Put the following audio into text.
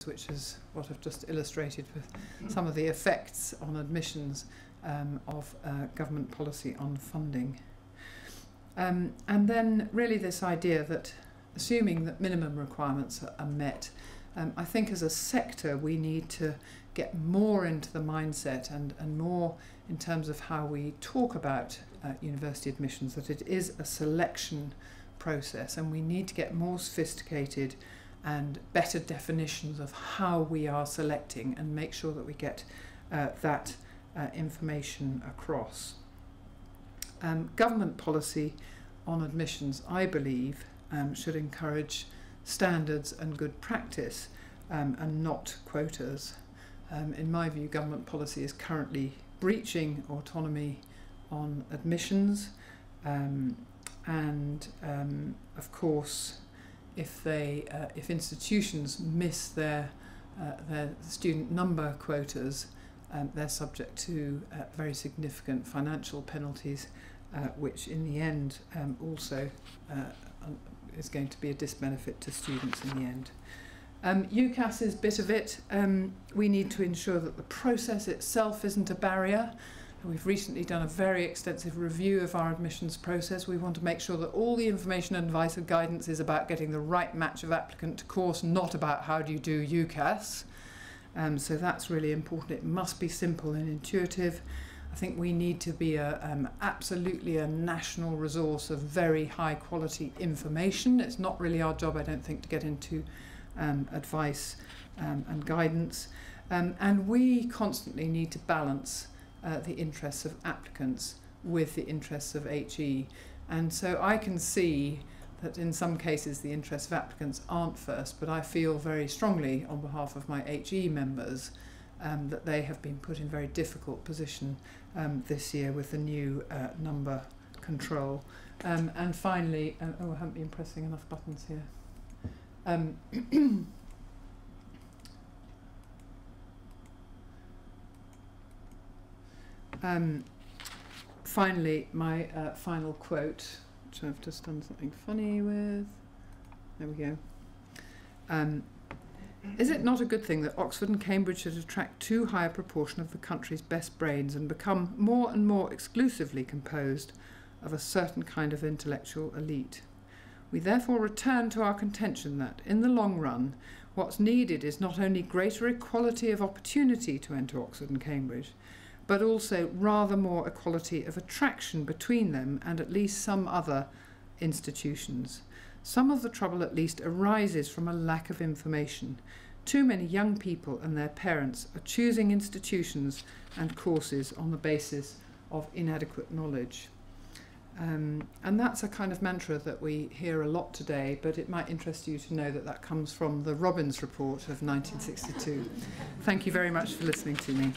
which is what I've just illustrated with some of the effects on admissions of government policy on funding. And then really this idea that assuming that minimum requirements are met, I think as a sector we need to get more into the mindset and more in terms of how we talk about university admissions, that it is a selection process, and we need to get more sophisticated and better definitions of how we are selecting and make sure that we get that information across. Government policy on admissions, I believe, should encourage standards and good practice and not quotas. In my view, government policy is currently breaching autonomy on admissions, and of course, if institutions miss their student number quotas, they're subject to very significant financial penalties, which in the end also is going to be a disbenefit to students in the end. UCAS's bit of it, we need to ensure that the process itself isn't a barrier. We've recently done a very extensive review of our admissions process. We want to make sure that all the information, advice and guidance is about getting the right match of applicant to course, not about how do you do UCAS. So that's really important. It must be simple and intuitive. I think we need to be absolutely a national resource of very high quality information. It's not really our job, I don't think, to get into advice and guidance. And we constantly need to balance the interests of applicants with the interests of HE. And so I can see that in some cases the interests of applicants aren't first, but I feel very strongly on behalf of my HE members that they have been put in a very difficult position this year with the new number control. And finally, oh, I haven't been pressing enough buttons here. Finally, my final quote, which I've just done something funny with. There we go. Is it not a good thing that Oxford and Cambridge should attract too high a proportion of the country's best brains and become more and more exclusively composed of a certain kind of intellectual elite? We therefore return to our contention that, in the long run, what's needed is not only greater equality of opportunity to enter Oxford and Cambridge, but also rather more equality of attraction between them and at least some other institutions. Some of the trouble at least arises from a lack of information. Too many young people and their parents are choosing institutions and courses on the basis of inadequate knowledge. And that's a kind of mantra that we hear a lot today, but it might interest you to know that that comes from the Robbins report of 1962. Thank you very much for listening to me.